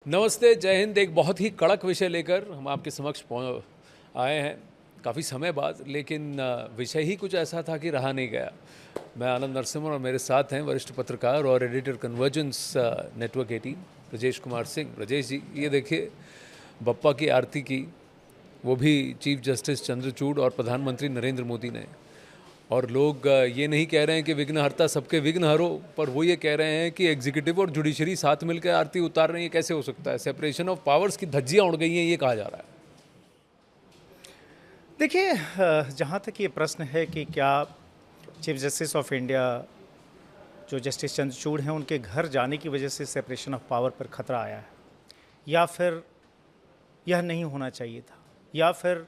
नमस्ते, जय हिंद। एक बहुत ही कड़क विषय लेकर हम आपके समक्ष आए हैं काफ़ी समय बाद, लेकिन विषय ही कुछ ऐसा था कि रहा नहीं गया। मैं आनंद नरसिम्हा और मेरे साथ हैं वरिष्ठ पत्रकार और editor convergence network 18 Brajesh Kumar Singh. Brajesh ji, ये देखिए, बप्पा की आरती की, वो भी चीफ जस्टिस चंद्रचूड़ और प्रधानमंत्री नरेंद्र मोदी ने। और लोग ये नहीं कह रहे हैं कि विघ्नहर्ता सबके विघ्न हरो, पर वो ये कह रहे हैं कि एग्जीक्यूटिव और जुडिशरी साथ मिलकर आरती उतार रही है। कैसे हो सकता है? सेपरेशन ऑफ पावर्स की धज्जियां उड़ गई हैं, ये कहा जा रहा है। देखिए, जहाँ तक ये प्रश्न है कि क्या चीफ जस्टिस ऑफ इंडिया जो जस्टिस चंद्रचूड़ हैं उनके घर जाने की वजह से सेपरेशन ऑफ पावर पर खतरा आया है, या फिर यह नहीं होना चाहिए था, या फिर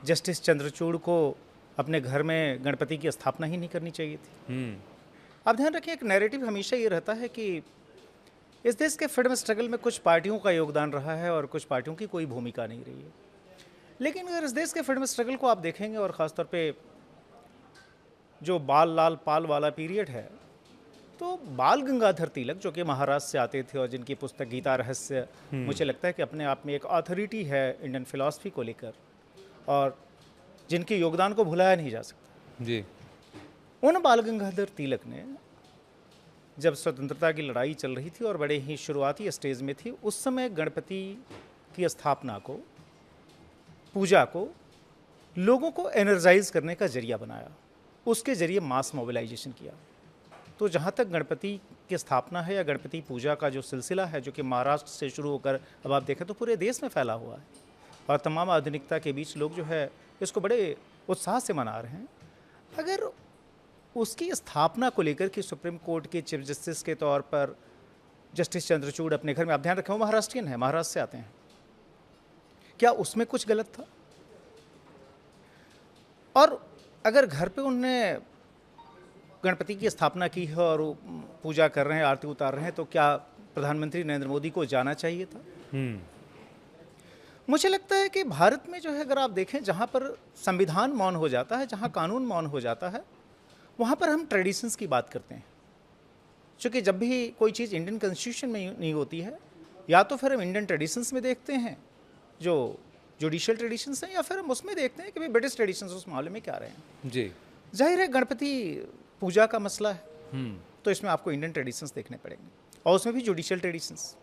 जस्टिस चंद्रचूड़ को अपने घर में गणपति की स्थापना ही नहीं करनी चाहिए थी। आप ध्यान रखें, एक नैरेटिव हमेशा ये रहता है कि इस देश के फ्रीडम स्ट्रगल में कुछ पार्टियों का योगदान रहा है और कुछ पार्टियों की कोई भूमिका नहीं रही है। लेकिन अगर इस देश के फ्रीडम स्ट्रगल को आप देखेंगे, और ख़ासतौर पे जो बाल लाल पाल वाला पीरियड है, तो बाल गंगाधर तिलक, जो कि महाराष्ट्र से आते थे और जिनकी पुस्तक गीता रहस्य मुझे लगता है कि अपने आप में एक अथॉरिटी है इंडियन फिलॉसफी को लेकर, और जिनके योगदान को भुलाया नहीं जा सकता जी। उन बाल गंगाधर तिलक ने, जब स्वतंत्रता की लड़ाई चल रही थी और बड़े ही शुरुआती स्टेज में थी, उस समय गणपति की स्थापना को, पूजा को लोगों को एनर्जाइज करने का जरिया बनाया, उसके जरिए मास मोबिलाइजेशन किया। तो जहाँ तक गणपति की स्थापना है या गणपति पूजा का जो सिलसिला है, जो कि महाराष्ट्र से शुरू होकर अब आप देखें तो पूरे देश में फैला हुआ है, और तमाम आधुनिकता के बीच लोग जो है इसको बड़े उत्साह से मना रहे हैं, अगर उसकी स्थापना को लेकर कि सुप्रीम कोर्ट के चीफ जस्टिस के तौर पर जस्टिस चंद्रचूड़ अपने घर में, आप ध्यान रखें वो महाराष्ट्रियन है, महाराष्ट्र से आते हैं, क्या उसमें कुछ गलत था? और अगर घर पे उनने गणपति की स्थापना की है और पूजा कर रहे हैं, आरती उतार रहे हैं, तो क्या प्रधानमंत्री नरेंद्र मोदी को जाना चाहिए था? मुझे लगता है कि भारत में जो है, अगर आप देखें, जहाँ पर संविधान मौन हो जाता है, जहाँ कानून मौन हो जाता है, वहाँ पर हम ट्रेडिशंस की बात करते हैं। क्योंकि जब भी कोई चीज़ इंडियन कॉन्स्टिट्यूशन में नहीं होती है, या तो फिर हम इंडियन ट्रेडिशंस में देखते हैं जो जुडिशियल ट्रेडिशंस हैं, या फिर हम उसमें देखते हैं कि भाई ब्रिटिश ट्रेडिशंस उस मामले में क्या रहे हैं। जी। जाहिर है गणपति पूजा का मसला है, तो इसमें आपको इंडियन ट्रेडिशंस देखने पड़ेंगे, और उसमें भी जुडिशियल ट्रेडिशंस।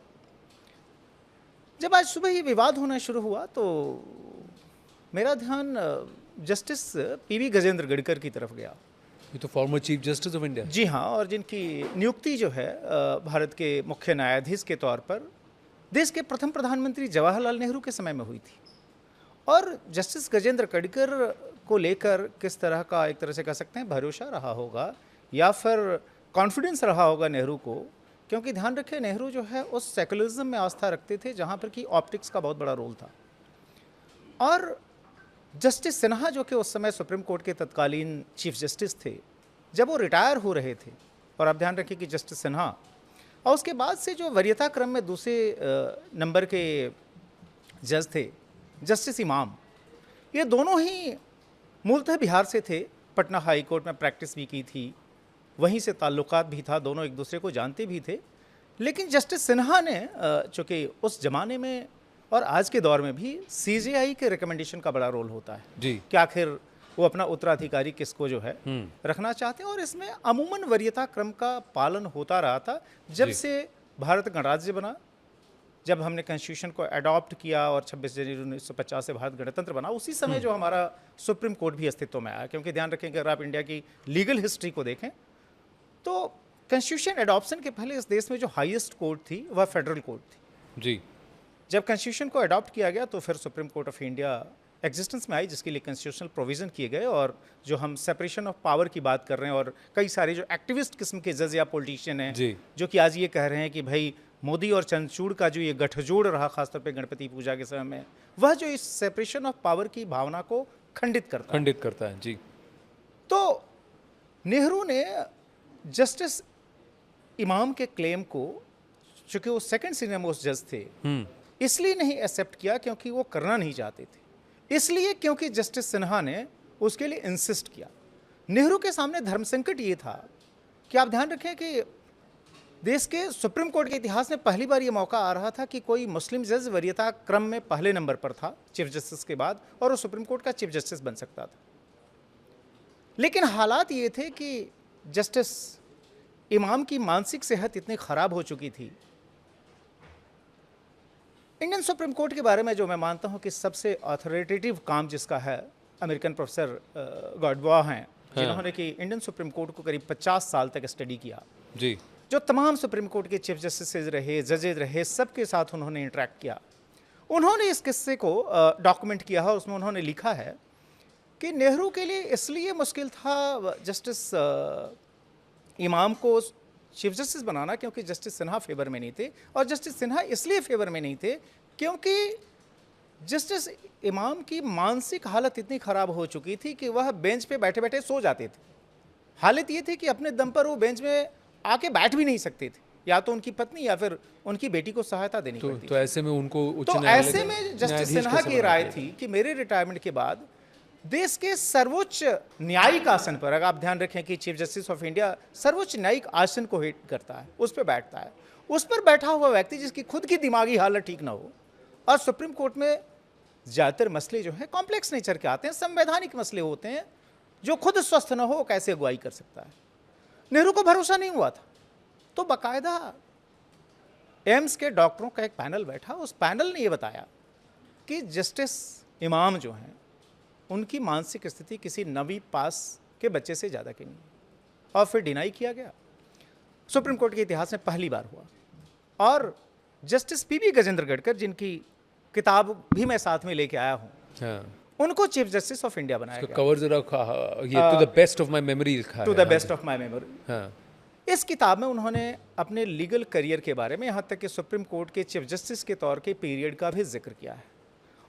जब आज सुबह ये विवाद होना शुरू हुआ तो मेरा ध्यान जस्टिस पीवी गजेंद्र गढ़कर की तरफ गया। ये तो former chief justice of India. जी हाँ, और जिनकी नियुक्ति जो है भारत के मुख्य न्यायाधीश के तौर पर देश के प्रथम प्रधानमंत्री जवाहरलाल नेहरू के समय में हुई थी। और जस्टिस गजेंद्र गढ़कर को लेकर किस तरह का, एक तरह से कह सकते हैं, भरोसा रहा होगा या फिर कॉन्फिडेंस रहा होगा नेहरू को, क्योंकि ध्यान रखें नेहरू जो है उस सेकुलरिज्म में आस्था रखते थे जहाँ पर कि ऑप्टिक्स का बहुत बड़ा रोल था। और जस्टिस सिन्हा, जो कि उस समय सुप्रीम कोर्ट के तत्कालीन चीफ जस्टिस थे, जब वो रिटायर हो रहे थे, और आप ध्यान रखें कि जस्टिस सिन्हा और उसके बाद से जो वरीयता क्रम में दूसरे नंबर के जज थे जस्टिस इमाम, ये दोनों ही मूलतः बिहार से थे, पटना हाई कोर्ट में प्रैक्टिस भी की थी, वहीं से ताल्लुकात भी था, दोनों एक दूसरे को जानते भी थे। लेकिन जस्टिस सिन्हा ने, चूँकि उस ज़माने में और आज के दौर में भी सीजेआई के रिकमेंडेशन का बड़ा रोल होता है जी, कि आखिर वो अपना उत्तराधिकारी किसको जो है रखना चाहते हैं, और इसमें अमूमन वरीयता क्रम का पालन होता रहा था जब जी। से भारत गणराज्य बना, जब हमने कॉन्स्टिट्यूशन को अडॉप्ट किया और 26 जनवरी 1950 से भारत गणतंत्र बना, उसी समय जो हमारा सुप्रीम कोर्ट भी अस्तित्व में आया। क्योंकि ध्यान रखें कि अगर आप इंडिया की लीगल हिस्ट्री को देखें तो कॉन्स्टिट्यूशन एडॉप्शन के पहले इस देश में जो हाईएस्ट कोर्ट थी वह फेडरल कोर्ट थी। जी। जब कॉन्स्टिट्यूशन को अडॉप्ट किया गया तो फिर supreme court of India existence में आई, जिसके लिए कॉन्स्टिट्यूशनल प्रोविज़न किए गए। और जो हम सेपरेशन ऑफ पावर की बात कर रहे हैं, और कई सारे जो एक्टिविस्ट किस्म के जज या पॉलिटिशियन हैं जी। जो कि आज ये कह रहे हैं कि भाई मोदी और चंद्रचूड़ का जो ये गठजोड़ रहा खासतौर पे गणपति पूजा के समय में, वह जो इस सेपरेशन ऑफ पावर की भावना को खंडित करता है। जी। तो नेहरू ने जस्टिस इमाम के क्लेम को, चूंकि वो सेकंड सीनियर मोस्ट जज थे, इसलिए नहीं एक्सेप्ट किया क्योंकि वो करना नहीं चाहते थे, इसलिए क्योंकि जस्टिस सिन्हा ने उसके लिए इंसिस्ट किया। नेहरू के सामने धर्म संकट ये था कि आप ध्यान रखें कि देश के सुप्रीम कोर्ट के इतिहास में पहली बार ये मौका आ रहा था कि कोई मुस्लिम जज वरीयता क्रम में पहले नंबर पर था चीफ जस्टिस के बाद, और वो सुप्रीम कोर्ट का चीफ जस्टिस बन सकता था। लेकिन हालात ये थे कि जस्टिस इमाम की मानसिक सेहत इतनी खराब हो चुकी थी। इंडियन सुप्रीम कोर्ट के बारे में जो मैं मानता हूं कि सबसे अथॉरिटेटिव काम जिसका है, अमेरिकन प्रोफेसर गॉडबॉ हैं, जिन्होंने कि इंडियन सुप्रीम कोर्ट को करीब 50 साल तक स्टडी किया जी, जो तमाम सुप्रीम कोर्ट के चीफ जस्टिस रहे, जजेज रहे, सबके साथ उन्होंने इंटरेक्ट किया। उन्होंने इस किस्से को डॉक्यूमेंट किया है। उसमें उन्होंने लिखा है कि नेहरू के लिए इसलिए मुश्किल था जस्टिस इमाम को चीफ जस्टिस बनाना क्योंकि जस्टिस सिन्हा फेवर में नहीं थे, और जस्टिस सिन्हा इसलिए फेवर में नहीं थे क्योंकि जस्टिस इमाम की मानसिक हालत इतनी ख़राब हो चुकी थी कि वह बेंच पे बैठे बैठे सो जाते थे। हालत ये थी कि अपने दम पर वो बेंच में आके बैठ भी नहीं सकते थे, या तो उनकी पत्नी या फिर उनकी बेटी को सहायता देनी पड़ती। तो ऐसे में उनको तो ऐसे में जस्टिस सिन्हा की राय थी कि मेरे रिटायरमेंट के बाद देश के सर्वोच्च न्यायिक आसन पर, अगर आप ध्यान रखें कि चीफ जस्टिस ऑफ इंडिया सर्वोच्च न्यायिक आसन को हेड करता है, उस पर बैठता है, उस पर बैठा हुआ व्यक्ति जिसकी खुद की दिमागी हालत ठीक ना हो, और सुप्रीम कोर्ट में ज़्यादातर मसले जो हैं कॉम्प्लेक्स नेचर के आते हैं, संवैधानिक मसले होते हैं, जो खुद स्वस्थ ना हो वो कैसे अगुवाई कर सकता है। नेहरू को भरोसा नहीं हुआ था, तो बाकायदा एम्स के डॉक्टरों का एक पैनल बैठा, उस पैनल ने ये बताया कि जस्टिस इमाम जो हैं उनकी मानसिक स्थिति किसी 9वीं पास के बच्चे से ज़्यादा की नहीं, और फिर डिनाई किया गया। सुप्रीम कोर्ट के इतिहास में पहली बार हुआ। और जस्टिस पीबी गजेंद्र गढ़कर, जिनकी किताब भी मैं साथ में लेके आया हूँ, हाँ, उनको चीफ जस्टिस ऑफ इंडिया बनाया गया। कवर जरा ये to the best of my memory लिखा है, to the best of my memory. हाँ, इस किताब में उन्होंने अपने लीगल करियर के बारे में, यहाँ तक कि सुप्रीम कोर्ट के चीफ जस्टिस के तौर के पीरियड का भी जिक्र किया है।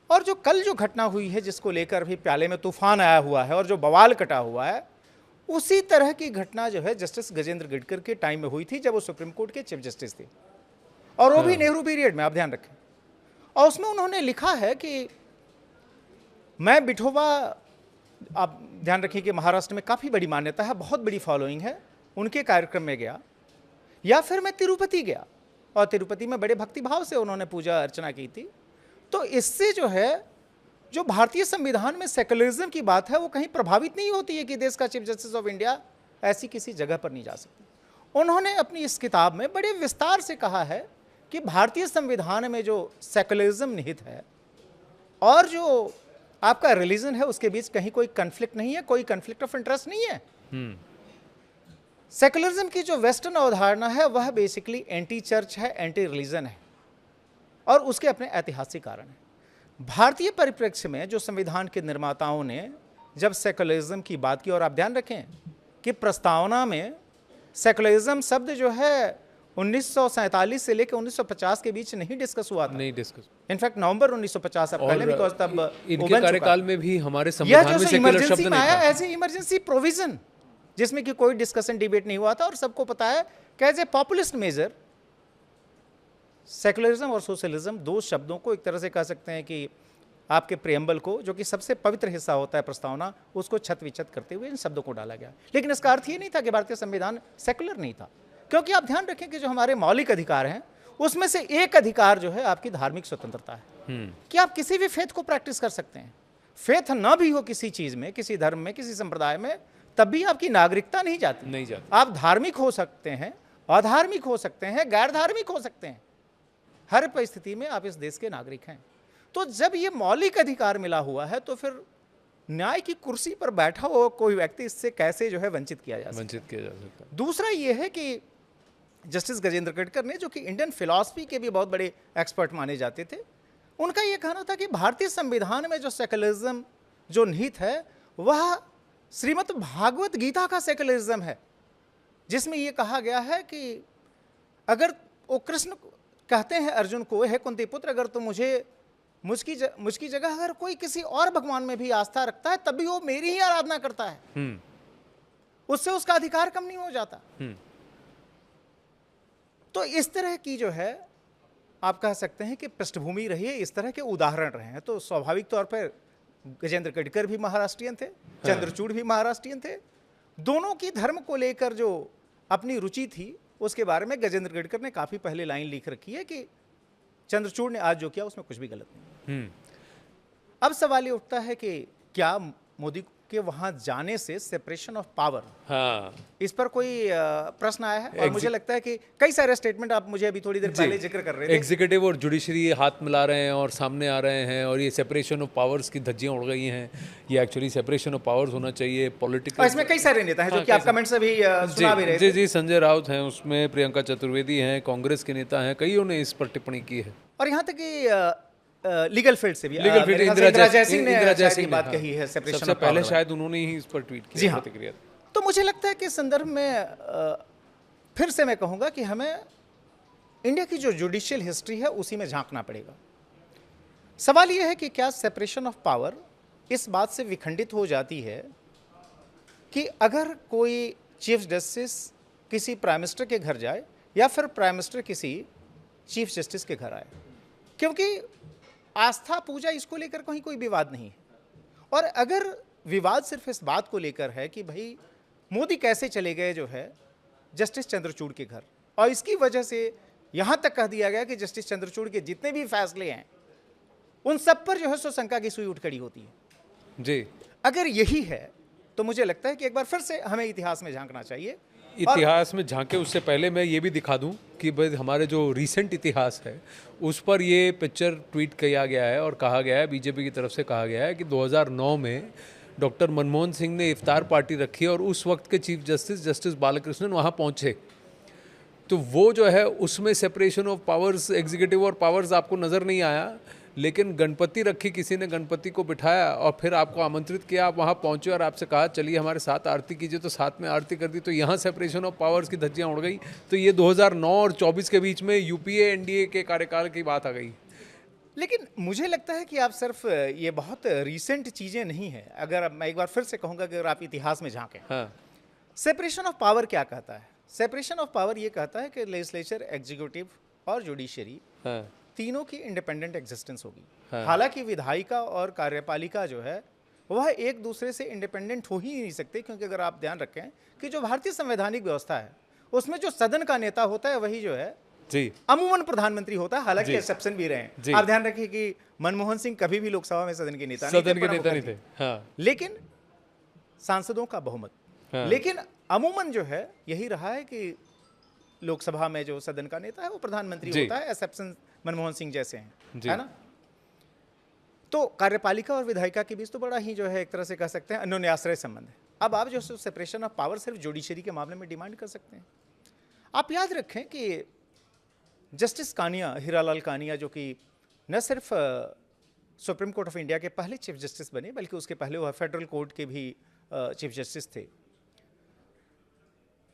और जो कल जो घटना हुई है, जिसको लेकर भी प्याले में तूफान आया हुआ है और जो बवाल कटा हुआ है, उसी तरह की घटना जो है जस्टिस गजेंद्र गढ़कर के टाइम में हुई थी जब वो सुप्रीम कोर्ट के चीफ जस्टिस थे, और वो भी नेहरू पीरियड में, आप ध्यान रखें। और उसमें उन्होंने लिखा है कि मैं बिठोबा, आप ध्यान रखिए कि महाराष्ट्र में काफ़ी बड़ी मान्यता है, बहुत बड़ी फॉलोइंग है, उनके कार्यक्रम में गया, या फिर मैं तिरुपति गया और तिरुपति में बड़े भक्तिभाव से उन्होंने पूजा अर्चना की थी। तो इससे जो है, जो भारतीय संविधान में सेकुलरिज्म की बात है वो कहीं प्रभावित नहीं होती है कि देश का चीफ जस्टिस ऑफ इंडिया ऐसी किसी जगह पर नहीं जा सकती। उन्होंने अपनी इस किताब में बड़े विस्तार से कहा है कि भारतीय संविधान में जो सेकुलरिज्म निहित है और जो आपका रिलीजन है उसके बीच कहीं कोई कन्फ्लिक्ट नहीं है, कोई कन्फ्लिक्ट ऑफ इंटरेस्ट नहीं है। सेकुलरिज्म की जो वेस्टर्न अवधारणा है वह बेसिकली एंटी चर्च है, एंटी रिलीजन है, और उसके अपने ऐतिहासिक कारण हैं। भारतीय परिप्रेक्ष्य में जो संविधान के निर्माताओं ने जब सेकुलरिज्म की बात की, और आप ध्यान रखें कि प्रस्तावना में सेकुलरिज्म शब्द जो है 1947 से लेकर 1950 के बीच नहीं डिस्कस हुआ था, नहीं डिस्कस। इनफैक्ट नवंबर 1950 पहले, बिकॉज तब इनके कार्यकाल में भी हमारे संविधान में सेकुलर शब्द नहीं था। एज ए इमरजेंसी प्रोविजन, जिसमें कि कोई डिस्कशन डिबेट नहीं हुआ था, और सबको पता है कि as a populist major secularism और सोशलिज्म दो शब्दों को एक तरह से कह सकते हैं कि आपके प्रियम्बल को, जो कि सबसे पवित्र हिस्सा होता है प्रस्तावना, उसको छत विछत करते हुए इन शब्दों को डाला गया। लेकिन इसका अर्थ ये नहीं था कि भारतीय संविधान सेकुलर नहीं था, क्योंकि आप ध्यान रखें कि जो हमारे मौलिक अधिकार हैं उसमें से एक अधिकार जो है आपकी धार्मिक स्वतंत्रता है, कि आप किसी भी फेथ को प्रैक्टिस कर सकते हैं। फेथ ना भी हो किसी चीज में, किसी धर्म में, किसी संप्रदाय में, तब भी आपकी नागरिकता नहीं जाती। आप धार्मिक हो सकते हैं, अधार्मिक हो सकते हैं, गैर धार्मिक हो सकते हैं, हर परिस्थिति में आप इस देश के नागरिक हैं। तो जब ये मौलिक अधिकार मिला हुआ है तो फिर न्याय की कुर्सी पर बैठा हुआ कोई व्यक्ति इससे कैसे जो है वंचित किया जा सकता। दूसरा ये है कि जस्टिस गजेंद्र गढ़कर ने, जो कि इंडियन फिलॉसफी के भी बहुत बड़े एक्सपर्ट माने जाते थे, उनका ये कहना था कि भारतीय संविधान में जो सेकुलरिज्म जो निहित है वह श्रीमद् भागवत गीता का सेकुलरिज्म है, जिसमें यह कहा गया है कि अगर वो कृष्ण कहते हैं अर्जुन को, हे कुंती पुत्र, अगर तुम मुझकी जगह अगर कोई किसी और भगवान में भी आस्था रखता है तब भी वो मेरी ही आराधना करता है, उससे उसका अधिकार कम नहीं हो जाता। तो इस तरह की जो है आप कह सकते हैं कि पृष्ठभूमि रही है, इस तरह के उदाहरण रहे हैं। तो स्वाभाविक तौर पर गजेंद्र गढ़कर भी महाराष्ट्रियन थे, चंद्रचूड़ भी महाराष्ट्रियन थे। दोनों की धर्म को लेकर जो अपनी रुचि थी उसके बारे में गजेंद्र गडकर ने काफ़ी पहले लाइन लिख रखी है कि चंद्रचूड़ ने आज जो किया उसमें कुछ भी गलत नहीं। अब सवाल ये उठता है कि क्या मोदी के वहां जाने से सेपरेशन ऑफ पावर, हाँ, इस पर कोई प्रश्न आया है? और मुझे लगता है कि कई सारे स्टेटमेंट आप मुझे अभी थोड़ी देर पहले जिक्र कर रहे थे, एग्जीक्यूटिव और जुडिशरी हाथ मिला रहे हैं और सामने आ रहे हैं, और ये सेपरेशन ऑफ पावर्स की धज्जियां उड़ गई हैं। ये एक्चुअली सेपरेशन ऑफ पावर्स होना चाहिए पॉलिटिकल। और इसमें कई सारे नेता हैं जो कि आप कमेंट से भी सुना भी रहे थे। जी, संजय राउत हैं उसमें, प्रियंका चतुर्वेदी हैं, कांग्रेस के नेता हैं, कईयों ने इस पर टिप्पणी की है। और यहाँ तक कि लीगल फील्ड से भी इंदिरा जयसिंह ने बात हाँ, कही है सेपरेशन सबसे पहले शायद उन्होंने ही इस पर ट्वीट किया। जी हाँ। तो मुझे लगता है कि इस संदर्भ में फिर से मैं कहूँगा कि हमें इंडिया की जो जुडिशियल हिस्ट्री है उसी में झांकना पड़ेगा। सवाल यह है कि क्या सेपरेशन ऑफ पावर इस बात से विखंडित हो जाती है कि अगर कोई चीफ जस्टिस किसी प्राइम मिनिस्टर के घर जाए या फिर प्राइम मिनिस्टर किसी चीफ जस्टिस के घर आए, क्योंकि आस्था पूजा इसको लेकर कहीं कोई विवाद नहीं है। और अगर विवाद सिर्फ इस बात को लेकर है कि भाई मोदी कैसे चले गए जो है जस्टिस चंद्रचूड़ के घर, और इसकी वजह से यहां तक कह दिया गया कि जस्टिस चंद्रचूड़ के जितने भी फैसले हैं उन सब पर जो है सो शंका की सुई उठ खड़ी होती है जी। अगर यही है तो मुझे लगता है कि एक बार फिर से हमें इतिहास में झांकना चाहिए। इतिहास में झांके उससे पहले मैं ये भी दिखा दूं कि भाई हमारे जो रीसेंट इतिहास है उस पर ये पिक्चर ट्वीट किया गया है और कहा गया है, बीजेपी की तरफ से कहा गया है कि 2009 में डॉक्टर मनमोहन सिंह ने इफ्तार पार्टी रखी और उस वक्त के चीफ जस्टिस बालकृष्णन वहाँ पहुँचे। तो वो जो है उसमें सेपरेशन ऑफ पावर्स, एग्जीक्यूटिव और पावर्स आपको नज़र नहीं आया, लेकिन गणपति रखी, किसी ने गणपति को बिठाया और फिर आपको आमंत्रित किया, आप वहाँ पहुँचे और आपसे कहा चलिए हमारे साथ आरती कीजिए, तो साथ में आरती कर दी। तो यहाँ सेपरेशन ऑफ पावर्स की धज्जियाँ उड़ गई। तो ये 2009 और 24 के बीच में यूपीए एनडीए के कार्यकाल की बात आ गई। लेकिन मुझे लगता है कि आप सिर्फ ये बहुत रिसेंट चीज़ें नहीं है। अगर मैं एक बार फिर से कहूँगा कि अगर आप इतिहास में झाँकें, हाँ, सेपरेशन ऑफ पावर क्या कहता है? सेपरेशन ऑफ पावर ये कहता है कि लेजिस्लेचर, एग्जीक्यूटिव और जुडिशरी, हाँ, तीनों की इंडिपेंडेंट एग्जिस्टेंस होगी। हाँ। हालांकि विधायिका और कार्यपालिका जो है वह एक दूसरे से इंडिपेंडेंट हो ही नहीं सकते, क्योंकि अगर आप ध्यान रखें कि जो भारतीय संवैधानिक व्यवस्था है उसमें जो सदन का नेता होता है वही जो है जी अमूमन प्रधानमंत्री होता है। हालांकि एक्सेप्शन भी रहे हैं। आप ध्यान रखिए कि मनमोहन सिंह कभी भी लोकसभा में सदन के नेता नहीं थे, हाँ, लेकिन सांसदों का बहुमत, हाँ, लेकिन अमूमन जो है यही रहा है कि लोकसभा में जो सदन का नेता है वो प्रधानमंत्री होता है। एक्सेप्शन मनमोहन सिंह जैसे हैं, है ना। तो कार्यपालिका और विधायिका के बीच तो बड़ा ही जो है एक तरह से कह सकते हैं अन्योन्याश्रय संबंध है। अब आप जो सेपरेशन ऑफ पावर सिर्फ जुडिशरी के मामले में डिमांड कर सकते हैं। आप याद रखें कि जस्टिस कानिया, हीरालाल कानिया, जो कि न सिर्फ सुप्रीम कोर्ट ऑफ इंडिया के पहले चीफ जस्टिस बने बल्कि उसके पहले वह फेडरल कोर्ट के भी चीफ जस्टिस थे।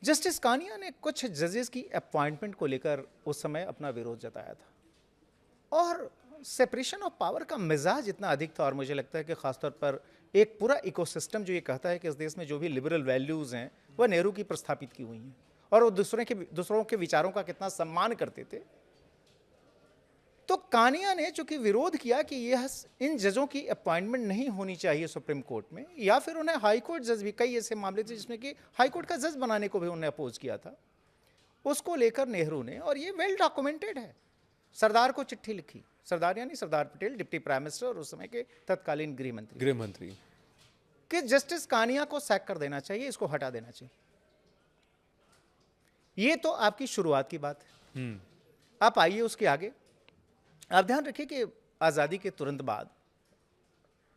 जस्टिस कानिया ने कुछ जजेस की अपॉइंटमेंट को लेकर उस समय अपना विरोध जताया था, और सेपरेशन ऑफ पावर का मिजाज इतना अधिक था। और मुझे लगता है कि खासतौर पर एक पूरा इकोसिस्टम जो ये कहता है कि इस देश में जो भी लिबरल वैल्यूज़ हैं वह नेहरू की प्रस्थापित की हुई हैं, और वो दूसरों के विचारों का कितना सम्मान करते थे। तो कानिया ने चूंकि विरोध किया कि यह इन जजों की अपॉइंटमेंट नहीं होनी चाहिए सुप्रीम कोर्ट में, या फिर उन्हें हाई कोर्ट जज भी, कई ऐसे मामले थे जिसमें कि हाई कोर्ट का जज बनाने को भी उन्होंने अपोज किया था, उसको लेकर नेहरू ने, और ये वेल डॉक्यूमेंटेड है, सरदार को चिट्ठी लिखी। सरदार यानी Sardar Patel, deputy prime minister और उस समय के तत्कालीन गृह मंत्री, कि जस्टिस कानिया को सैक कर देना चाहिए, इसको हटा देना चाहिए। ये तो आपकी शुरुआत की बात है। आप आइए उसके आगे। आप ध्यान रखिए कि आज़ादी के तुरंत बाद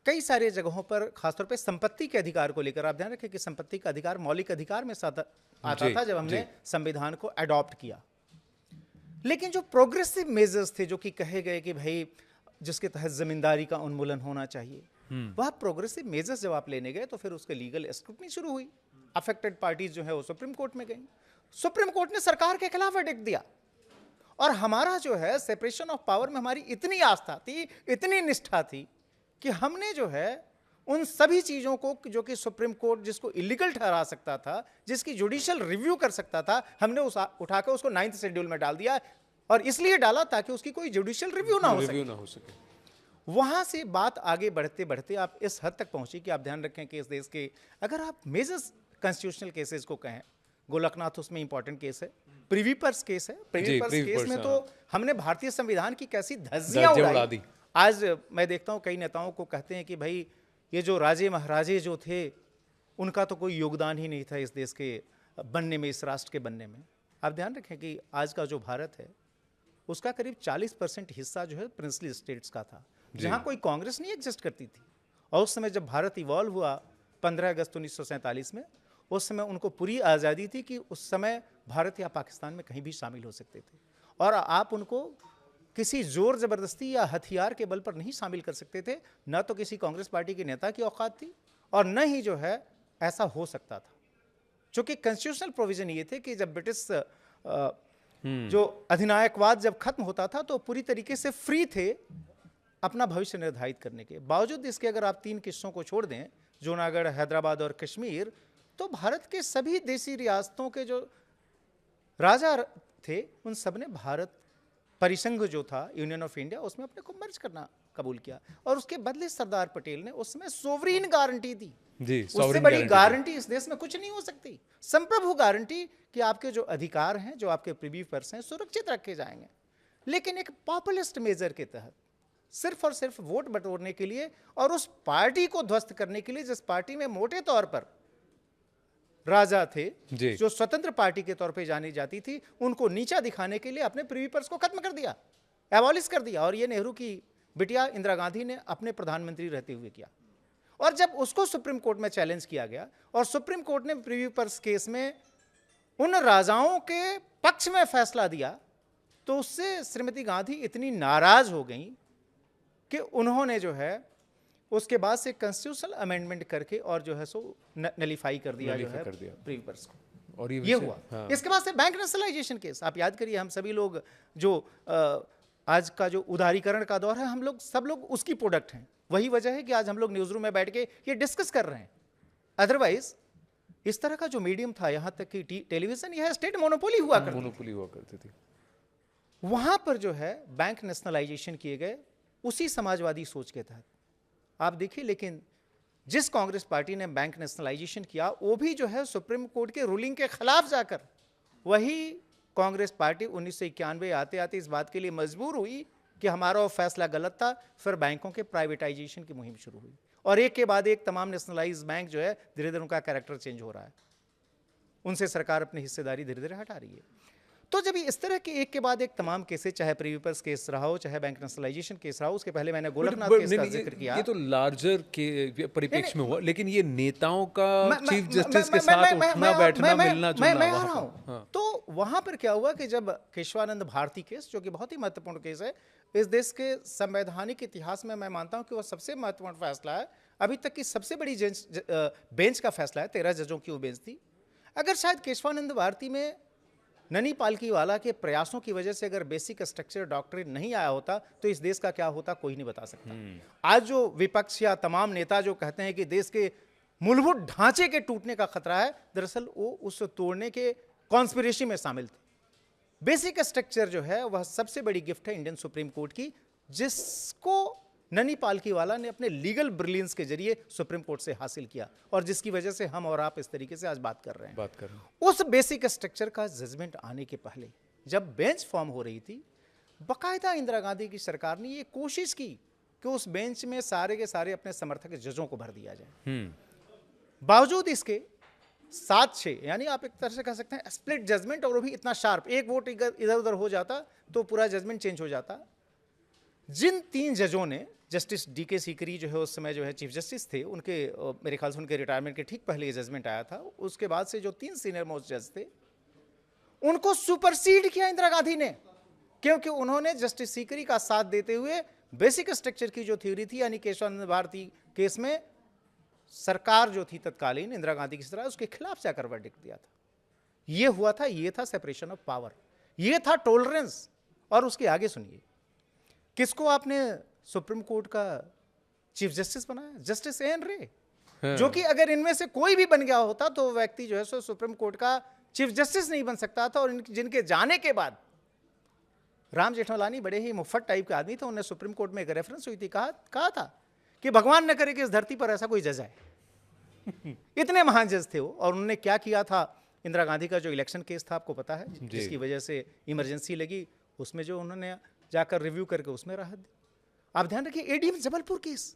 कई सारे जगहों पर खासतौर पे संपत्ति के अधिकार को लेकर, आप ध्यान रखिए कि संपत्ति का अधिकार मौलिक अधिकार में आता था जब हमने संविधान को अडॉप्ट किया। लेकिन जो प्रोग्रेसिव मेजर्स थे, जो कि कहे गए कि भाई जिसके तहत जमींदारी का उन्मूलन होना चाहिए, वह प्रोग्रेसिव मेजर्स जब आप लेने गए तो फिर उसके लीगल स्क्रूटनी शुरू हुई। अफेक्टेड पार्टीज जो है वो सुप्रीम कोर्ट में गई, सुप्रीम कोर्ट ने सरकार के खिलाफ वर्डिक्ट दिया। और हमारा जो है सेपरेशन ऑफ पावर में हमारी इतनी आस्था थी, इतनी निष्ठा थी कि हमने जो है उन सभी चीज़ों को जो कि सुप्रीम कोर्ट जिसको इलीगल ठहरा सकता था, जिसकी जुडिशियल रिव्यू कर सकता था, हमने उठाकर उसको 9th शेड्यूल में डाल दिया। और इसलिए डाला ताकि उसकी कोई जुडिशियल रिव्यू ना हो सके। वहां से बात आगे बढ़ते बढ़ते आप इस हद तक पहुंची कि आप ध्यान रखें कि इस देश के, अगर आप मेजर कॉन्स्टिट्यूशनल केसेस को कहें गोलकनाथ उसमें इंपॉर्टेंट केस है, प्रिवी पर्स केस है। प्रिवी जी, पर्स प्रिवी केस पर्स, में हाँ। तो हमने भारतीय संविधान की कैसी धज्जियां धज्जियां उड़ाई। उड़ा दी। आज मैं देखता हूं कई नेताओं को कहते हैं कि भाई ये जो राजे महाराजे जो थे उनका तो कोई योगदान ही नहीं था इस देश के बनने में, इस राष्ट्र के बनने में। आप ध्यान रखें कि आज का जो भारत है उसका करीब 40% हिस्सा जो है प्रिंसली स्टेट्स का था, जहां कोई कांग्रेस नहीं एग्जिस्ट करती थी। और उस समय जब भारत इवॉल्व हुआ 15 अगस्त 1947 में, उस समय उनको पूरी आज़ादी थी कि उस समय भारत या पाकिस्तान में कहीं भी शामिल हो सकते थे, और आप उनको किसी जोर ज़बरदस्ती या हथियार के बल पर नहीं शामिल कर सकते थे। न तो किसी कांग्रेस पार्टी के नेता की औकात थी और न ही जो है ऐसा हो सकता था, क्योंकि कॉन्स्टिट्यूशनल प्रोविजन ये थे कि जब ब्रिटिश जो अधिनायकवाद जब खत्म होता था तो पूरी तरीके से फ्री थे अपना भविष्य निर्धारित करने के। बावजूद इसके अगर आप 3 किस्सों को छोड़ दें, जूनागढ़, हैदराबाद और कश्मीर, तो भारत के सभी देसी रियासतों के जो राजा थे उन सब ने भारत परिसंघ जो था, यूनियन ऑफ इंडिया, उसमें अपने को मर्ज करना कबूल किया। और उसके बदले सरदार पटेल ने उस समय सोवरीन गारंटी दी। जी, उससे sovereign बड़ी guarantee गारंटी इस देश में कुछ नहीं हो सकती। संप्रभु गारंटी कि आपके जो अधिकार हैं, जो आपके प्रिवी पर्स हैं, सुरक्षित रखे जाएंगे। लेकिन एक पॉपुलिस्ट मेजर के तहत सिर्फ और सिर्फ वोट बटोरने के लिए और उस पार्टी को ध्वस्त करने के लिए जिस पार्टी में मोटे तौर पर राजा थे, जी। जो स्वतंत्र पार्टी के तौर पे जानी जाती थी, उनको नीचा दिखाने के लिए अपने प्रिवी पर्स को खत्म कर दिया, एबॉलिश कर दिया। और ये नेहरू की बिटिया इंदिरा गांधी ने अपने प्रधानमंत्री रहते हुए किया। और जब उसको सुप्रीम कोर्ट में चैलेंज किया गया और सुप्रीम कोर्ट ने प्रिवी पर्स केस में उन राजाओं के पक्ष में फैसला दिया, तो उससे श्रीमती गांधी इतनी नाराज हो गई कि उन्होंने जो है उसके बाद से कॉन्स्टिट्यूशनल अमेंडमेंट करके और जो है सो नलीफाई कर दिया, जो है प्रिवी पर्स को। और ये हुआ। हाँ। इसके बाद से बैंक नेशनलाइजेशन केस, आप याद करिए, हम सभी लोग जो आज का जो उदारीकरण का दौर है, हम लोग सब लोग उसकी प्रोडक्ट हैं। वही वजह है कि आज हम लोग न्यूज रूम में बैठ के ये डिस्कस कर रहे हैं। अदरवाइज इस तरह का जो मीडियम था, यहां तक कि टेलीविजन, यह स्टेट मोनोपोली हुआ करती थी। वहां पर जो है बैंक नेशनलाइजेशन किए गए उसी समाजवादी सोच के तहत। आप देखिए, लेकिन जिस कांग्रेस पार्टी ने बैंक नेशनलाइजेशन किया वो भी जो है सुप्रीम कोर्ट के रूलिंग के खिलाफ जाकर, वही कांग्रेस पार्टी 1991 आते आते इस बात के लिए मजबूर हुई कि हमारा वो फैसला गलत था। फिर बैंकों के प्राइवेटाइजेशन की मुहिम शुरू हुई और एक के बाद एक तमाम नेशनलाइज बैंक जो है धीरे धीरे उनका कैरेक्टर चेंज हो रहा है, उनसे सरकार अपनी हिस्सेदारी धीरे धीरे हटा रही है। तो जब एक इस तरह के एक के बाद एक तमाम केसेस, चाहे प्रिवी पर्स केस रहा हो, चाहे बैंक नेशनलाइजेशन केस रहा हो, उसके पहले मैंने गोलकनाथ केस का जिक्र किया। ये तो लार्जर के परिप्रेक्ष्य में हुआ, लेकिन ये नेताओं का चीफ जस्टिस के साथ उठना बैठना मिलना जुलना, मैं आ रहा हूं। तो वहां पर क्या हुआ कि जब केशवानंद भारती केस, जो कि बहुत ही महत्वपूर्ण केस है इस देश के संवैधानिक इतिहास में, मैं मानता हूं कि वह सबसे महत्वपूर्ण फैसला है, अभी तक की सबसे बड़ी बेंच का फैसला है, 13 जजों की वो बेंच थी। अगर शायद केशवानंद भारती में ननी पालकीवाला के प्रयासों की वजह से अगर बेसिक स्ट्रक्चर डॉक्ट्रिन नहीं आया होता तो इस देश का क्या होता कोई नहीं बता सकता। आज जो विपक्ष या तमाम नेता जो कहते हैं कि देश के मूलभूत ढांचे के टूटने का खतरा है, दरअसल वो उस तोड़ने के कॉन्स्पिरेसी में शामिल थे। बेसिक स्ट्रक्चर जो है वह सबसे बड़ी गिफ्ट है इंडियन सुप्रीम कोर्ट की, जिसको ननी पालकीवाला ने अपने लीगल ब्रिलियंस के जरिए सुप्रीम कोर्ट से हासिल किया और जिसकी वजह से हम और आप इस तरीके से आज बात कर रहे हैं। उस बेसिक स्ट्रक्चर का जजमेंट आने के पहले जब बेंच फॉर्म हो रही थी, बाकायदा इंदिरा गांधी की सरकार ने ये कोशिश की कि उस बेंच में सारे के सारे अपने समर्थक जजों को भर दिया जाए। बावजूद इसके 7-6, यानी आप एक तरह से कह सकते हैं स्प्लिट जजमेंट, और वो भी इतना शार्प, एक वोट इधर उधर हो जाता तो पूरा जजमेंट चेंज हो जाता। जिन 3 जजों ने, जस्टिस डीके सीकरी जो है उस समय जो है चीफ जस्टिस थे, उनके मेरे ख्याल से उनके रिटायरमेंट के ठीक पहले ये जजमेंट आया था, उसके बाद से जो 3 सीनियर मोस्ट जज थे उनको सुपरसीड किया इंदिरा गांधी ने, क्योंकि उन्होंने जस्टिस सीकरी का साथ देते हुए बेसिक स्ट्रक्चर की जो थ्योरी थी, यानी केशवानंद भारती केस में सरकार जो थी तत्कालीन इंदिरा गांधी की तरह, उसके खिलाफ जाकर वर्डिक्ट दिया था। ये हुआ था, ये था सेपरेशन ऑफ पावर, ये था टॉलरेंस। और उसके आगे सुनिए, किसको आपने सुप्रीम कोर्ट का चीफ जस्टिस बनाया? जस्टिस एन रे, जो कि अगर इनमें से कोई भी बन गया होता तो व्यक्ति जो है सो सुप्रीम कोर्ट का चीफ जस्टिस नहीं बन सकता था। और जिनके जाने के बाद राम जेठमलानी बड़े ही मुफ्फट टाइप के आदमी थे, उन्हें सुप्रीम कोर्ट में एक रेफरेंस हुई थी, कहा था कि भगवान न करे कि इस धरती पर ऐसा कोई जज है। इतने महान जज थे वो। और उन्होंने क्या किया था, इंदिरा गांधी का जो इलेक्शन केस था आपको पता है, जिसकी वजह से इमरजेंसी लगी, उसमें जो उन्होंने जाकर रिव्यू करके उसमें राहत दी। आप ध्यान रखिए, एडीएम जबलपुर केस,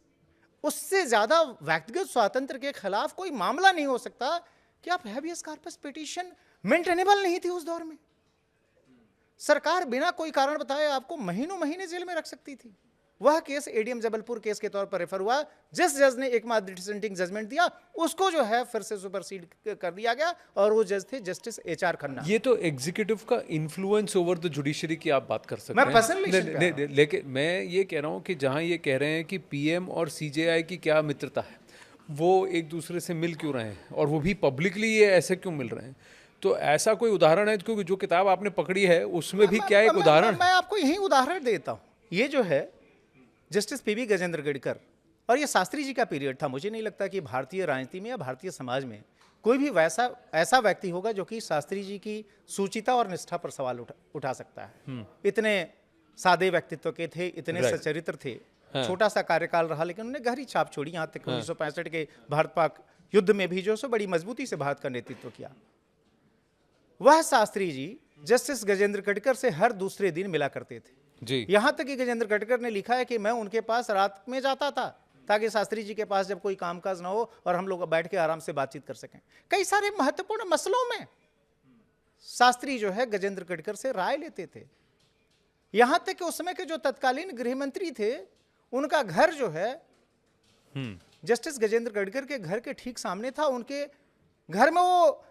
उससे ज्यादा व्यक्तिगत स्वातंत्र के खिलाफ कोई मामला नहीं हो सकता कि आप हैबियस कॉर्पस पिटीशन मेंटेनेबल नहीं थी उस दौर में। सरकार बिना कोई कारण बताए आपको महीनों महीने जेल में रख सकती थी। वह केस एडीएम जबलपुर केस के तौर पर रेफर हुआ। जिस जज ने एकमात्र डिसेंटिंग जजमेंट दिया उसको जो है फिर से सुपरसीड कर दिया गया, और वो जज थे जस्टिस एचआर खन्ना। ये तो एग्जीक्यूटिव का इन्फ्लुएंस ओवर द जुडिशरी की आप बात कर सकते मैं हैं। पर्सनली लेकिन मैं ये कह रहा हूँ कि जहाँ ये कह रहे हैं कि पीएम और सीजेआई की क्या मित्रता है, वो एक दूसरे से मिल क्यों रहे हैं, और वो भी पब्लिकली ये ऐसे क्यों मिल रहे हैं, तो ऐसा कोई उदाहरण है? क्योंकि जो किताब आपने पकड़ी है उसमें भी क्या एक उदाहरण मैं आपको यही उदाहरण देता हूँ। ये जो है जस्टिस पीवी गजेंद्र गढ़कर, और ये शास्त्री जी का पीरियड था। मुझे नहीं लगता कि भारतीय राजनीति में या भारतीय समाज में कोई भी वैसा ऐसा व्यक्ति होगा जो कि शास्त्री जी की सूचिता और निष्ठा पर सवाल उठा सकता है। इतने सादे व्यक्तित्व के थे, इतने सच्चरित्र थे, छोटा सा कार्यकाल रहा, लेकिन उन्होंने गहरी छाप छोड़ी। यहाँ तक 1965 के भारत पाक युद्ध में भी जो सो बड़ी मजबूती से भारत का नेतृत्व किया। वह शास्त्री जी जस्टिस गजेंद्र गढ़कर से हर दूसरे दिन मिला करते थे जी। यहां तक कि गजेंद्र गढ़कर ने लिखा है कि मैं उनके पास रात में जाता था ताकि शास्त्री जी के पास जब कोई कामकाज ना हो और हम लोग बैठ के आराम से बातचीत कर सकें। कई सारे महत्वपूर्ण मसलों में शास्त्री जो है गजेंद्र गढ़कर से राय लेते थे। यहां तक कि उस समय के जो तत्कालीन गृह मंत्री थे, उनका घर जो है जस्टिस गजेंद्र गढ़कर के घर के ठीक सामने था। उनके घर में वो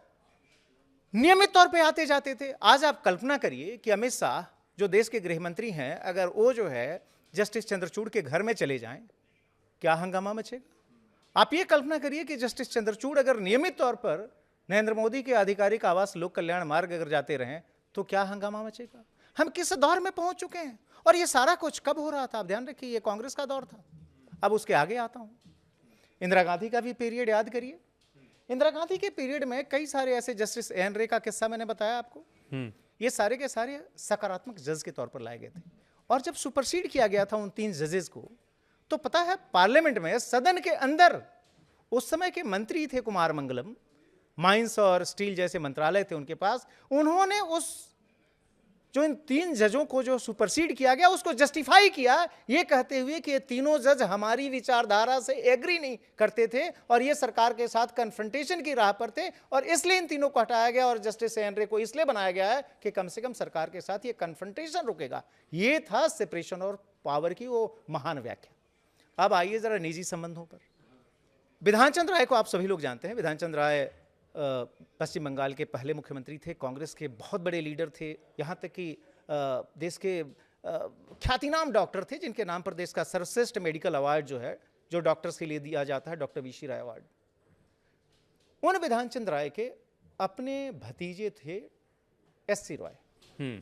नियमित तौर पे आते जाते थे। आज आप कल्पना करिए कि अमित शाह जो देश के गृह मंत्री हैं, अगर वो जो है जस्टिस चंद्रचूड़ के घर में चले जाएं, क्या हंगामा मचेगा। आप ये कल्पना करिए कि जस्टिस चंद्रचूड़ अगर नियमित तौर पर नरेंद्र मोदी के आधिकारिक आवास लोक कल्याण मार्ग अगर जाते रहें तो क्या हंगामा मचेगा। हम किस दौर में पहुंच चुके हैं। और ये सारा कुछ कब हो रहा था? आप ध्यान रखिए, ये कांग्रेस का दौर था। अब उसके आगे आता हूं, इंदिरा गांधी का भी पीरियड याद करिए। इंदिरा गांधी के पीरियड में कई सारे ऐसे, जस्टिस एन रे का किस्सा मैंने बताया आपको, ये सारे के सारे सकारात्मक जज के तौर पर लाए गए थे। और जब सुपरसीड किया गया था उन 3 जजेस को, तो पता है पार्लियामेंट में, सदन के अंदर उस समय के मंत्री थे कुमार मंगलम, माइंस और स्टील जैसे मंत्रालय थे उनके पास। उन्होंने उस जो इन 3 जजों को जो सुपरसीड किया गया उसको जस्टिफाई किया, ये कहते हुए कि ये तीनों जज हमारी विचारधारा से एग्री नहीं करते थे और ये सरकार के साथ कन्फ्रंटेशन की राह पर थे, और इसलिए इन तीनों को हटाया गया और जस्टिस एन रे को इसलिए बनाया गया है कि कम से कम सरकार के साथ ये कन्फ्रंटेशन रुकेगा। ये था सेपरेशन और पावर की वो महान व्याख्या। अब आइए जरा निजी संबंधों पर। विधान चंद्र राय को आप सभी लोग जानते हैं। विधान चंद्र राय पश्चिम बंगाल के पहले मुख्यमंत्री थे, कांग्रेस के बहुत बड़े लीडर थे, यहाँ तक कि देश के ख्यातिनाम डॉक्टर थे जिनके नाम पर देश का सर्वश्रेष्ठ मेडिकल अवार्ड जो है, जो डॉक्टर्स के लिए दिया जाता है, डॉक्टर वीसी राय अवार्ड। उन विधान चंद्र राय के अपने भतीजे थे एससी रॉय,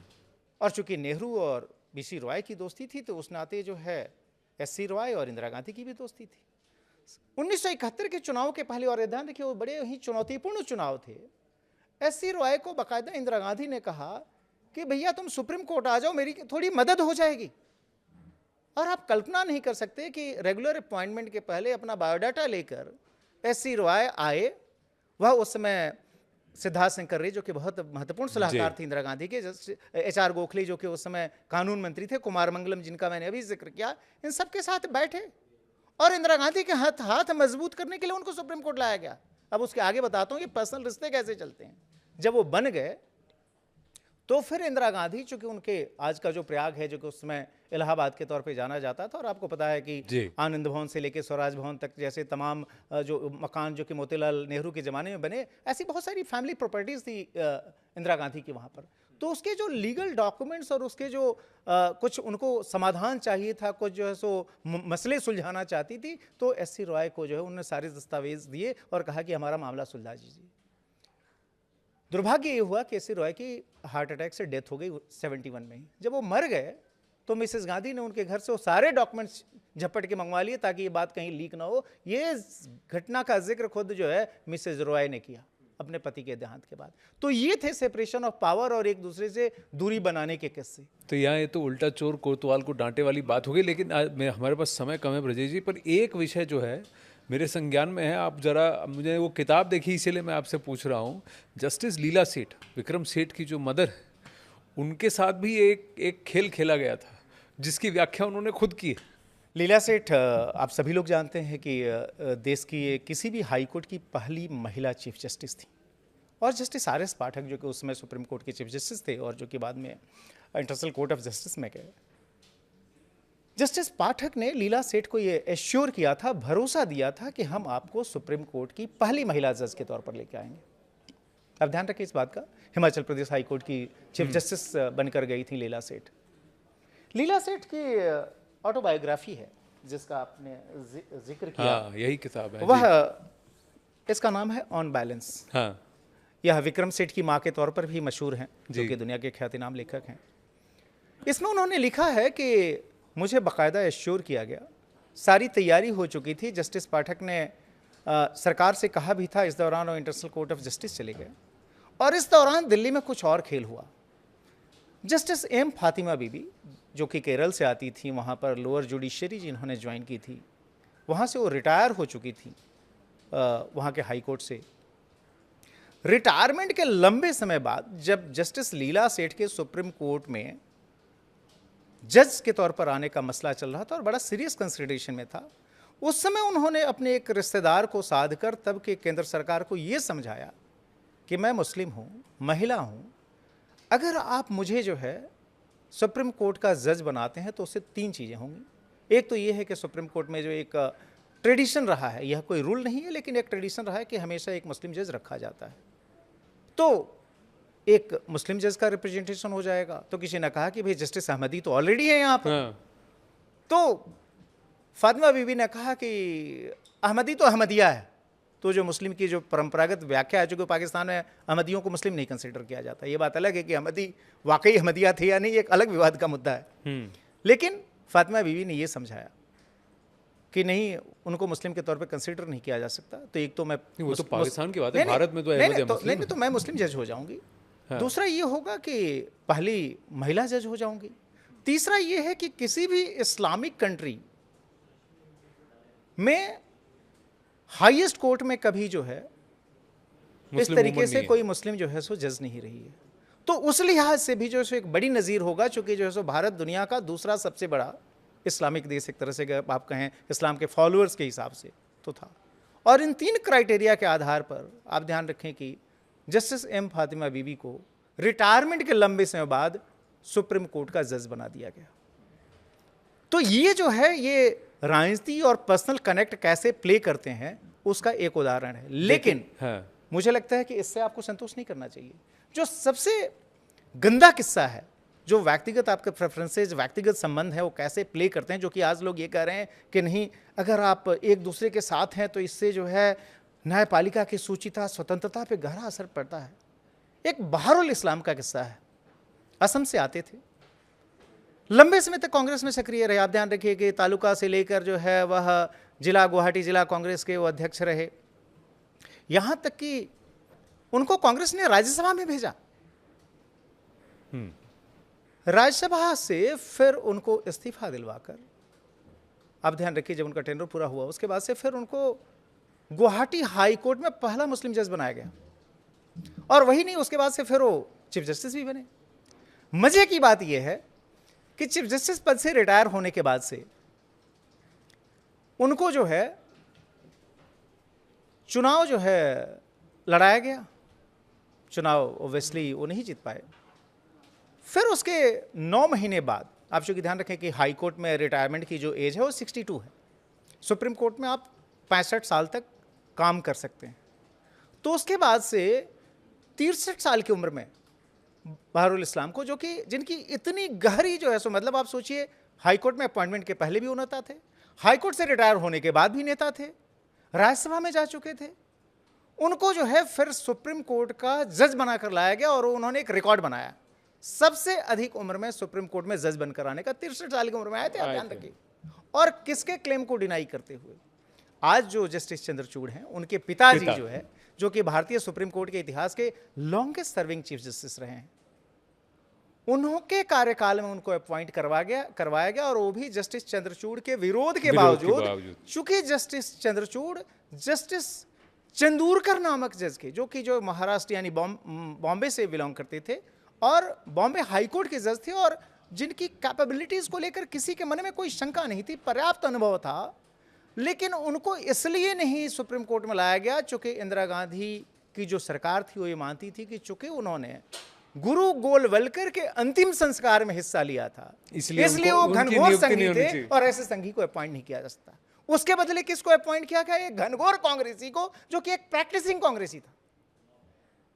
और चूंकि नेहरू और वीसी रॉय की दोस्ती थी तो उस नाते जो है एससी रॉय और इंदिरा गांधी की भी दोस्ती थी। 1971 के चुनाव के पहले, और ध्यान रखिए वो बड़े ही चुनौतीपूर्ण चुनाव थे, एससी रॉय को बाकायदा इंदिरा गांधी ने कहा कि भैया तुम सुप्रीम कोर्ट आ जाओ, मेरी थोड़ी मदद हो जाएगी। और आप कल्पना नहीं कर सकते कि रेगुलर अपॉइंटमेंट के पहले अपना बायोडाटा लेकर एससी रॉय आए। वह उस समय सिद्धार्थ शंकर जो कि बहुत महत्वपूर्ण सलाहकार थे इंदिरा गांधी के, एचआर गोखले जो कि उस समय कानून मंत्री थे, कुमार मंगलम जिनका मैंने अभी जिक्र किया, इन सबके साथ बैठे और इंदिरा गांधी के हाथ मजबूत करने के लिए उनको सुप्रीम कोर्ट लाया गया। अब उसके आगे बताता हूं कि पर्सनल रिश्ते कैसे चलते हैं। जब वो बन गए तो फिर इंदिरा गांधी, चूंकि उनके आज का जो प्रयाग है जो कि उस समय इलाहाबाद के तौर पे जाना जाता था, और आपको पता है कि आनंद भवन से लेकर स्वराज भवन तक जैसे तमाम जो मकान जो कि मोतीलाल नेहरू के ज़माने में बने, ऐसी बहुत सारी फैमिली प्रॉपर्टीज़ थी इंदिरा गांधी की वहाँ पर। तो उसके जो लीगल डॉक्यूमेंट्स और उसके जो कुछ उनको समाधान चाहिए था, कुछ जो है सो मसले सुलझाना चाहती थी, तो एससी रॉय को जो है उन्होंने सारे दस्तावेज दिए और कहा कि हमारा मामला सुलझा दीजिए। दुर्भाग्य ये हुआ कि एससी रॉय की हार्ट अटैक से डेथ हो गई 71 में ही। जब वो मर गए तो मिसेस गांधी ने उनके घर से वो सारे डॉक्यूमेंट्स झपट के मंगवा लिए ताकि ये बात कहीं लीक ना हो। ये घटना का जिक्र खुद जो है मिसेस रॉय ने किया अपने पति के देहांत के बाद। तो ये थे सेपरेशन ऑफ पावर और एक दूसरे से दूरी बनाने के किस्से। तो यहाँ ये तो उल्टा चोर कोतवाल को डांटे वाली बात हो गई, लेकिन हमारे पास समय कम है ब्रजेश जी, पर एक विषय जो है मेरे संज्ञान में है। आप जरा मुझे वो किताब देखी, इसीलिए मैं आपसे पूछ रहा हूँ। जस्टिस लीला सेठ, विक्रम सेठ की जो मदर है, उनके साथ भी एक खेल खेला गया था जिसकी व्याख्या उन्होंने खुद की है। लीला सेठ, आप सभी लोग जानते हैं कि देश की किसी भी हाई कोर्ट की पहली महिला चीफ जस्टिस थी, और जस्टिस आर एस पाठक जो कि उस समय सुप्रीम कोर्ट के चीफ जस्टिस थे और जो कि बाद में इंटरनेशनल कोर्ट ऑफ जस्टिस में गए, जस्टिस पाठक ने लीला सेठ को ये एश्योर किया था, भरोसा दिया था कि हम आपको सुप्रीम कोर्ट की पहली महिला जज के तौर पर लेकर आएंगे। अब ध्यान रखिए इस बात का, हिमाचल प्रदेश हाई कोर्ट की चीफ जस्टिस बनकर गई थी लीला सेठ। लीला सेठ की ऑटोबायोग्राफी है जिसका आपने जिक्र किया। हाँ, यही किताब है। वह, इसका नाम है ऑन बैलेंस। हाँ, यह विक्रम सेठ की मां के तौर पर भी मशहूर हैं, जो कि दुनिया के ख्यातिनाम लेखक हैं। इसमें उन्होंने लिखा है कि मुझे बाकायदा एश्योर किया गया, सारी तैयारी हो चुकी थी। जस्टिस पाठक ने सरकार से कहा भी था, इस दौरान वो इंटरनेशनल कोर्ट ऑफ जस्टिस चले गए, और इस दौरान दिल्ली में कुछ और खेल हुआ। जस्टिस एम फातिमा बीबी, जो कि केरल से आती थी, वहाँ पर लोअर जुडिशरी जिन्होंने ज्वाइन की थी, वहाँ से वो रिटायर हो चुकी थी वहाँ के हाई कोर्ट से। रिटायरमेंट के लंबे समय बाद जब जस्टिस लीला सेठ के सुप्रीम कोर्ट में जज के तौर पर आने का मसला चल रहा था और बड़ा सीरियस कंसिडरेशन में था, उस समय उन्होंने अपने एक रिश्तेदार को साध कर तब के केंद्र सरकार को ये समझाया कि मैं मुस्लिम हूँ, महिला हूँ, अगर आप मुझे जो है सुप्रीम कोर्ट का जज बनाते हैं तो उससे 3 चीज़ें होंगी। एक तो ये है कि सुप्रीम कोर्ट में जो एक ट्रेडिशन रहा है, यह कोई रूल नहीं है लेकिन एक ट्रेडिशन रहा है कि हमेशा एक मुस्लिम जज रखा जाता है, तो एक मुस्लिम जज का रिप्रेजेंटेशन हो जाएगा। तो किसी ने कहा कि भाई जस्टिस अहमदी तो ऑलरेडी है यहाँ पर। हाँ। तो फातिमा बीबी ने कहा कि अहमदी तो अहमदिया है, तो जो मुस्लिम की जो परंपरागत व्याख्या है, चूँकि पाकिस्तान में अहमदियों को मुस्लिम नहीं कंसिडर किया जाता, ये बात अलग है कि अहमदी वाकई अहमदिया थे या नहीं, एक अलग विवाद का मुद्दा है। लेकिन फातिमा बीबी ने ये समझाया कि नहीं, उनको मुस्लिम के तौर पे कंसीडर नहीं किया जा सकता। तो एक तो मैं, वो तो पाकिस्तान की बात है, भारत में तो नहीं, तो मैं मुस्लिम जज हो जाऊंगी। हाँ। दूसरा ये होगा कि पहली महिला जज हो जाऊंगी। तीसरा ये है कि किसी भी इस्लामिक कंट्री में हाईएस्ट कोर्ट में कभी जो है इस तरीके से कोई मुस्लिम जो है सो जज नहीं रही है, तो उस लिहाज से भी जो है सो एक बड़ी नज़ीर होगा, चूंकि जो है सो भारत दुनिया का दूसरा सबसे बड़ा इस्लामिक देश एक तरह से आप कहें इस्लाम के फॉलोअर्स के हिसाब से तो था। और इन 3 क्राइटेरिया के आधार पर आप ध्यान रखें कि जस्टिस एम फातिमा बीबी को रिटायरमेंट के लंबे समय बाद सुप्रीम कोर्ट का जज बना दिया गया। तो ये जो है, ये राजनीति और पर्सनल कनेक्ट कैसे प्ले करते हैं उसका एक उदाहरण है। लेकिन हाँ। मुझे लगता है कि इससे आपको संतोष नहीं करना चाहिए। जो सबसे गंदा किस्सा है, जो व्यक्तिगत आपके प्रेफरेंसेस, व्यक्तिगत संबंध है, वो कैसे प्ले करते हैं, जो कि आज लोग ये कह रहे हैं कि नहीं, अगर आप एक दूसरे के साथ हैं तो इससे जो है न्यायपालिका की सूचिता, स्वतंत्रता पे गहरा असर पड़ता है। एक बहारुल इस्लाम का किस्सा है। असम से आते थे, लंबे समय तक कांग्रेस में सक्रिय रहे। आप ध्यान रखिए कि तालुका से लेकर जो है वह जिला, गुवाहाटी जिला कांग्रेस के वो अध्यक्ष रहे, यहां तक कि उनको कांग्रेस ने राज्यसभा में भेजा। राज्यसभा से फिर उनको इस्तीफा दिलवाकर, आप ध्यान रखिए जब उनका टेंडर पूरा हुआ उसके बाद से फिर उनको गुवाहाटी हाई कोर्ट में पहला मुस्लिम जज बनाया गया। और वही नहीं, उसके बाद से फिर वो चीफ जस्टिस भी बने। मजे की बात यह है कि चीफ जस्टिस पद से रिटायर होने के बाद से उनको जो है चुनाव जो है लड़ाया गया। चुनाव ओब्वियसली वो नहीं जीत पाए। फिर उसके 9 महीने बाद, आप चूंकि ध्यान रखें कि हाई कोर्ट में रिटायरमेंट की जो एज है वो 62 है, सुप्रीम कोर्ट में आप 65 साल तक काम कर सकते हैं। तो उसके बाद से 63 साल की उम्र में बहारुल इस्लाम को, जो कि जिनकी इतनी गहरी जो है सो, मतलब आप सोचिए, हाई कोर्ट में अपॉइंटमेंट के पहले भी वो नेता थे, हाई कोर्ट से रिटायर होने के बाद भी नेता थे, राज्यसभा में जा चुके थे, उनको जो है फिर सुप्रीम कोर्ट का जज बनाकर लाया गया और उन्होंने एक रिकॉर्ड बनाया। सबसे अधिक उम्र में सुप्रीम कोर्ट में जज बनकर आने का 63 साल की उम्र में आए थे, आप ध्यान रखिए। और किसके क्लेम को डिनाई करते हुए? आज जो जस्टिस चंद्रचूड़ हैं, उनके पिताजी जो है, जो कि भारतीय सुप्रीम कोर्ट के इतिहास के लॉन्गेस्ट सर्विंग चीफ जस्टिस रहे हैं, उनके कार्यकाल में उनको अपॉइंट करवाया गया और वो भी जस्टिस चंद्रचूड़ के विरोध के विरोध के बावजूद। बावजूद। चूंकि जस्टिस चंद्रचूड़ जस्टिस चंदूरकर नामक जज के, जो महाराष्ट्र यानी बॉम्बे से बिलोंग करते थे और बॉम्बे हाईकोर्ट के जज थे और जिनकी कैपेबिलिटीज को लेकर किसी के मन में कोई शंका नहीं थी, पर्याप्त अनुभव था, लेकिन उनको इसलिए नहीं सुप्रीम कोर्ट में लाया गया चूंकि इंदिरा गांधी की जो सरकार थी वो ये मानती थी कि चूंकि उन्होंने गुरु गोलवलकर के अंतिम संस्कार में हिस्सा लिया था, इसलिए वो घनघोर संघी थे और ऐसे संघी को अपॉइंट नहीं किया जा सकता। उसके बदले किसको अपॉइंट किया गया? एक घनघोर कांग्रेसी को, जो कि एक प्रैक्टिसिंग कांग्रेसी था।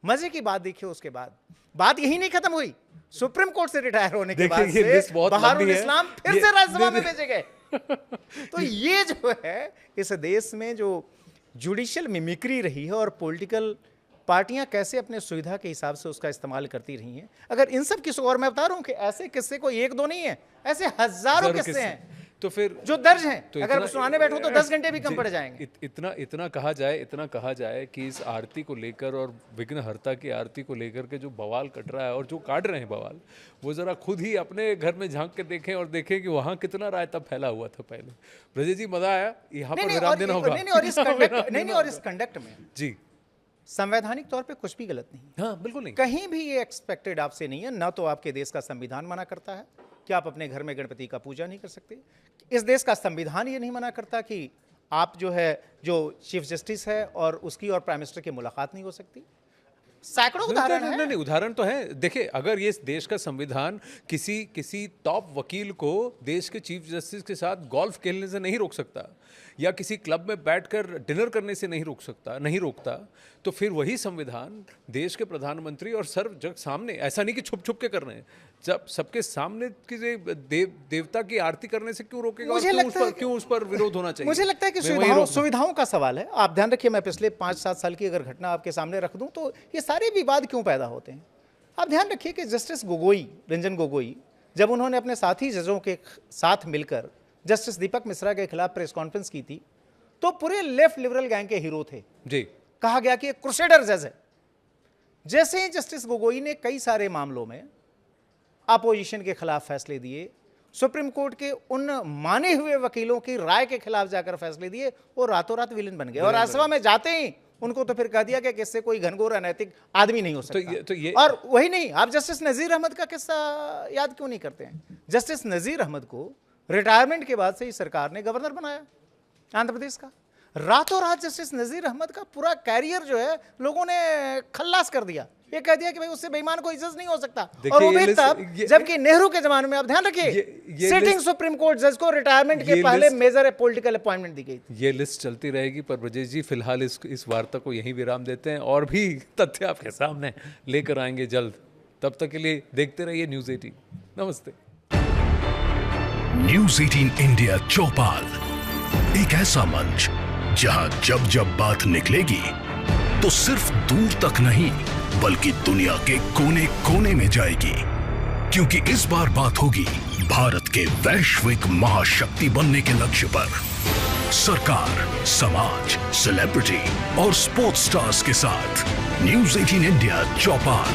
मजे की बात देखिए, उसके बाद बात यही नहीं खत्म हुई। सुप्रीम कोर्ट से रिटायर होने के बाद से बहारुल इस्लाम फिर से राज्यसभा में भेजे गए। तो ये जो है, इस देश में जो जुडिशियल मिमिक्री रही है और पॉलिटिकल पार्टियां कैसे अपने सुविधा के हिसाब से उसका इस्तेमाल करती रही हैं, अगर इन सब किस्सों, और मैं बता रहा हूं कि ऐसे किस्से कोई एक दो नहीं है, ऐसे हजारों किस्से हैं तो फिर जो दर्ज हैं। तो अगर सुनाने बैठो तो 10 घंटे भी कम पड़ जाएंगे। इतना कहा जाए कि इस आरती को लेकर और विघ्नहर्ता की आरती को लेकर के जो बवाल कट रहा है और जो काट रहे हैं बवाल, वो जरा खुद ही अपने घर में झांक के देखें और देखें कि वहां कितना रायता फैला हुआ था पहले। ब्रजेश जी, मजा आया, यहाँ पर विराम देना होगा। और इस कंडक्ट में जी संवैधानिक तौर पे कुछ भी गलत नहीं, हाँ बिल्कुल नहीं, कहीं भी ये एक्सपेक्टेड आपसे नहीं है। ना तो आपके देश का संविधान मना करता है कि आप अपने घर में गणपति का पूजा नहीं कर सकते। इस देश का संविधान ये नहीं मना करता कि आप जो चीफ जस्टिस है और उसकी और प्राइम मिनिस्टर की मुलाकात नहीं हो सकती। सैकड़ों उदाहरण हैं। नहीं, उदाहरण तो है। देखिए, अगर ये देश का संविधान किसी टॉप वकील को देश के चीफ जस्टिस के साथ गोल्फ खेलने से नहीं रोक सकता या किसी क्लब में बैठकर डिनर करने से नहीं रोकता, तो फिर वही संविधान देश के प्रधानमंत्री और सर्व जग सामने, ऐसा नहीं कि छुप छुप के कर रहे हैं, जब सबके सामने किसी देवता की आरती करने से क्यों रोकेगा? और क्यों उस पर विरोध होना चाहिए? मुझे लगता है कि सुविधाओं का सवाल है। आप ध्यान रखिए, मैं पिछले 5-7 साल की अगर घटना आपके सामने रख दूं तो ये सारे विवाद क्यों पैदा होते हैं। आप ध्यान रखिए कि जस्टिस रंजन गोगोई, जब उन्होंने अपने साथी जजों के साथ मिलकर जस्टिस दीपक मिश्रा के खिलाफ प्रेस कॉन्फ्रेंस की थी, तो पूरे लेफ्ट लिबरल गैंग के हीरो थे जी। कहा गया कि एक क्रूसेडर जज है। जैसे ही जस्टिस गोगोई ने कई सारे मामलों में अपोजिशन के खिलाफ फैसले दिए, सुप्रीम कोर्ट के उन माने हुए वकीलों की राय के खिलाफ जाकर फैसले दिए, वो रातों रात विलेन बन गए और राज्यसभा में जाते ही उनको तो फिर कह दिया कि किससे कोई घनघोर अनैतिक आदमी नहीं हो सकता। और वही नहीं, आप जस्टिस नजीर अहमद का किस्सा याद क्यों नहीं करते हैं? जस्टिस नजीर अहमद को रिटायरमेंट के बाद से ही सरकार ने गवर्नर बनाया आंध्र प्रदेश का। रातों रात जस्टिस नजीर अहमद का पूरा कैरियर जो है लोगों ने खल्लास कर दिया। ये कह दिया कि भाई उससे बेईमान कोई जज नहीं हो सकता। और वो भी तब जबकि नेहरू के जमाने में, आप ध्यान रखिए, सिटिंग सुप्रीम कोर्ट जज को रिटायरमेंट के पहले मेजर पॉलिटिकल अपॉइंटमेंट दी गई। ये लिस्ट चलती रहेगी, पर ब्रजेश जी फिलहाल इस वार्ता को यहीं विराम देते हैं और भी तथ्य आपके सामने लेकर आएंगे जल्द। तब तक के लिए देखते रहिए न्यूज़ 18। नमस्ते। न्यूज़ 18 इंडिया चौपाल, एक ऐसा मंच जहां जब बात निकलेगी तो सिर्फ दूर तक नहीं बल्कि दुनिया के कोने कोने में जाएगी, क्योंकि इस बार बात होगी भारत के वैश्विक महाशक्ति बनने के लक्ष्य पर। सरकार, समाज, सेलिब्रिटी और स्पोर्ट्स स्टार्स के साथ न्यूज़ 18 इंडिया चौपाल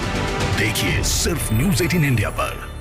देखिए सिर्फ न्यूज़ 18 इंडिया पर।